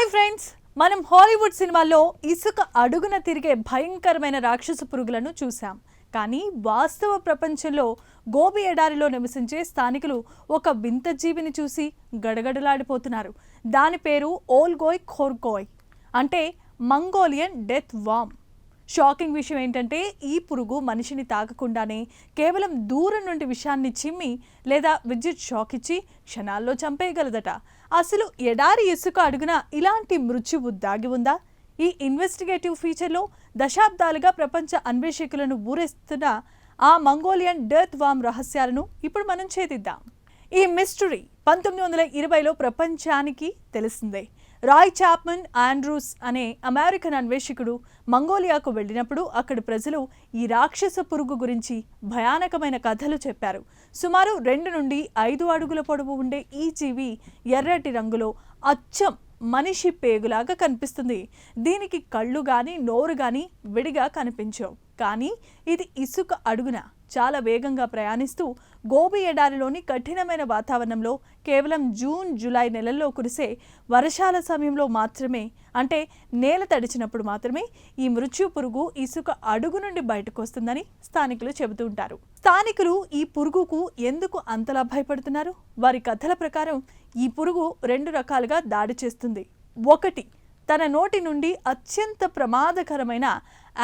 Hi friends, మనం Hollywood సినిమాల్లో ఇసుక అడుగున తిరిగే భయంకరమైన రాక్షస పురుగులను చూసాం. కానీ వాస్తవ ప్రపంచంలో గోబీ ఎడారిలో నివసించే స్థానికులు ఒక వింత జీవిని చూసి గడగడలాడిపోతున్నారు. దాని పేరు ఓల్గోయ్ ఖోర్గోయ్, అంటే మంగోలియన్ డెత్ వామ్. షాకింగ్ విషయం ఏంటంటే ఈ పురుగు మనిషిని తాకకుండానే కేవలం దూరం నుండి విషాన్ని చిమ్మి లేదా విద్యుత్ షాక్ ఇచ్చి క్షణాల్లో చంపేయగలదట. అసలు ఎడారి ఇసుక అడుగున ఇలాంటి మృత్యువు దాగి ఉందా? ఈ ఇన్వెస్టిగేటివ్ ఫీచర్లో దశాబ్దాలుగా ప్రపంచ అన్వేషకులను ఊరేస్తున్న ఆ మంగోలియన్ డెత్ వామ్ రహస్యాలను ఇప్పుడు మనం ఛేదిద్దాం. ఈ మిస్టరీ 1920లో ప్రపంచానికి తెలిసిందే. రాయ్ చాప్మన్ ఆండ్రూస్ అనే అమెరికన్ అన్వేషకుడు మంగోలియాకు వెళ్ళినప్పుడు అక్కడి ప్రజలు ఈ రాక్షస పురుగు గురించి భయానకమైన కథలు చెప్పారు. సుమారు 2 నుండి 5 అడుగుల పొడవు ఉండే ఈ జీవి ఎర్రటి రంగులో అచ్చం మనిషి పేగులాగా కనిపిస్తుంది. దీనికి కళ్ళు గాని నోరు గాని విడిగా కనిపించవు. కానీ ఇది ఇసుక అడుగున చాలా వేగంగా ప్రయాణిస్తూ గోబీ ఎడారిలోని కఠినమైన వాతావరణంలో కేవలం జూన్ జూలై నెలల్లో కురిసే వర్షాల సమయంలో మాత్రమే, అంటే నేల తడిచినప్పుడు మాత్రమే ఈ మృత్యు పురుగు ఇసుక అడుగు నుండి బయటకు వస్తుందని స్థానికులు చెబుతూ ఉంటారు. స్థానికులు ఈ పురుగుకు ఎందుకు అంతలా భయపడుతున్నారు? వారి కథల ప్రకారం ఈ పురుగు 2 రకాలుగా దాడి చేస్తుంది. ఒకటి, తన నోటి నుండి అత్యంత ప్రమాదకరమైన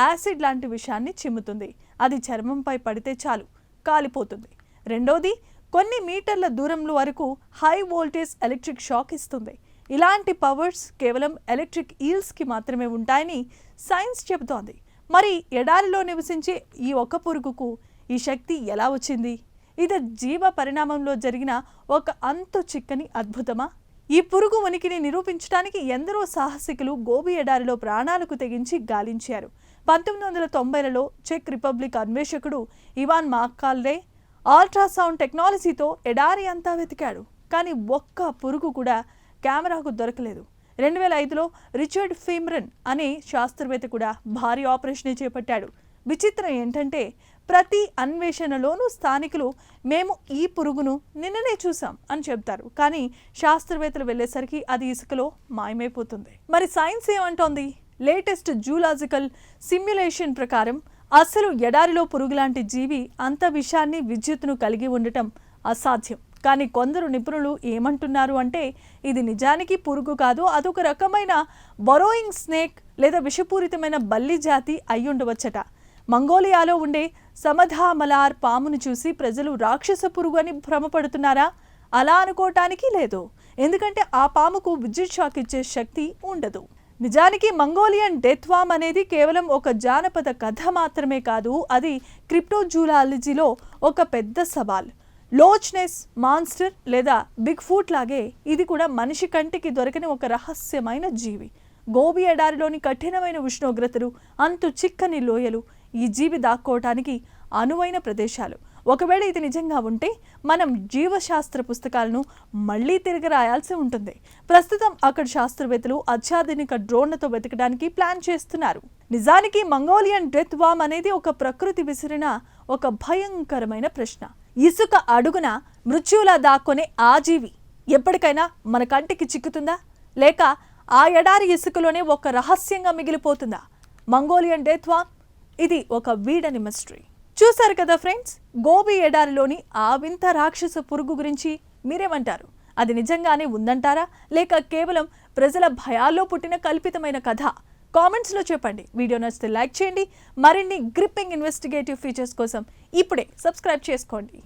యాసిడ్ లాంటి విషయాన్ని చిమ్ముతుంది. అది చర్మంపై పడితే చాలు కాలిపోతుంది. రెండోది, కొన్ని మీటర్ల దూరంలో వరకు హై వోల్టేజ్ ఎలక్ట్రిక్ షాక్ ఇస్తుంది. ఇలాంటి పవర్స్ కేవలం ఎలక్ట్రిక్ ఈల్స్కి మాత్రమే ఉంటాయని సైన్స్ చెబుతోంది. మరి ఎడారిలో నివసించే ఈ ఒక్క పురుగుకు ఈ శక్తి ఎలా వచ్చింది? ఇది జీవ పరిణామంలో జరిగిన ఒక అంతు చిక్కని అద్భుతమా? ఈ పురుగు ఉనికిని నిరూపించడానికి ఎందరో సాహసికులు గోబీ ఎడారిలో ప్రాణాలకు తెగించి గాలించారు. 1990లలో చెక్ రిపబ్లిక్ అన్వేషకుడు ఇవాన్ మాక్కాల్డే అల్ట్రాసౌండ్ టెక్నాలజీతో ఎడారి అంతా వెతికాడు. కానీ ఒక్క పురుగు కూడా కెమెరాకు దొరకలేదు. 2005లో రిచర్డ్ ఫీమ్రన్ అనే శాస్త్రవేత్త కూడా భారీ ఆపరేషన్ చేపట్టాడు. విచిత్రం ఏంటంటే ప్రతి అన్వేషణలోనూ స్థానికులు మేము ఈ పురుగును నిన్ననే చూసాం అని చెప్తారు. కానీ శాస్త్రవేత్తలు వెళ్ళేసరికి అది ఇసుకలో మాయమైపోతుంది. మరి సైన్స్ ఏమంటోంది? లేటెస్ట్ జూలాజికల్ సిమ్యులేషన్ ప్రకారం అసలు ఎడారిలో పురుగు లాంటి జీవి అంత విషాన్ని విద్యుత్తును కలిగి ఉండటం అసాధ్యం. కానీ కొందరు నిపుణులు ఏమంటున్నారు అంటే ఇది నిజానికి పురుగు కాదు, అదొక రకమైన బరోయింగ్ స్నేక్ లేదా విషపూరితమైన బల్లి జాతి అయ్యుండవచ్చట. మంగోలియాలో ఉండే సమధామలార్ పామును చూసి ప్రజలు రాక్షస పురుగు అని భ్రమపడుతున్నారా? అలా అనుకోవటానికి లేదు. ఎందుకంటే ఆ పాముకు విద్యుత్ షాక్ ఇచ్చే శక్తి ఉండదు. నిజానికి మంగోలియన్ డెత్ వామ్ అనేది కేవలం ఒక జానపద కథ మాత్రమే కాదు, అది క్రిప్టోజూలాలజీలో ఒక పెద్ద సవాల్. లోచ్నెస్ మాన్స్టర్ లేదా బిగ్ ఫుట్ లాగే ఇది కూడా మనిషి కంటికి దొరకని ఒక రహస్యమైన జీవి. గోబీ ఎడారిలోని కఠినమైన ఉష్ణోగ్రతలు, అంతు చిక్కని లోయలు ఈ జీవి దాక్కోవటానికి అనువైన ప్రదేశాలు. ఒకవేళ ఇది నిజంగా ఉంటే మనం జీవశాస్త్ర పుస్తకాలను మళ్ళీ తిరిగి రాయాల్సి ఉంటుంది. ప్రస్తుతం అక్కడ శాస్త్రవేత్తలు అత్యాధునిక డ్రోన్లతో వెతకడానికి ప్లాన్ చేస్తున్నారు. నిజానికి మంగోలియన్ డెత్ వామ్ అనేది ఒక ప్రకృతి విసిరిన ఒక భయంకరమైన ప్రశ్న. ఇసుక అడుగున మృత్యువులా దాక్కునే ఆ జీవి ఎప్పటికైనా మన కంటికి చిక్కుతుందా? లేక ఆ ఎడారి ఇసుకలోనే ఒక రహస్యంగా మిగిలిపోతుందా? మంగోలియన్ డెత్ వామ్ ఇది ఒక వీడని మిస్టరీ. చూశారు కదా ఫ్రెండ్స్, గోబీ ఎడారిలోని ఆ వింత రాక్షస పురుగు గురించి మీరేమంటారు? అది నిజంగానే ఉందంటారా, లేక కేవలం ప్రజల భయాల్లో పుట్టిన కల్పితమైన కథ? కామెంట్స్లో చెప్పండి. వీడియో నచ్చితే లైక్ చేయండి. మరిన్ని గ్రిప్పింగ్ ఇన్వెస్టిగేటివ్ ఫీచర్స్ కోసం ఇప్పుడే సబ్స్క్రైబ్ చేసుకోండి.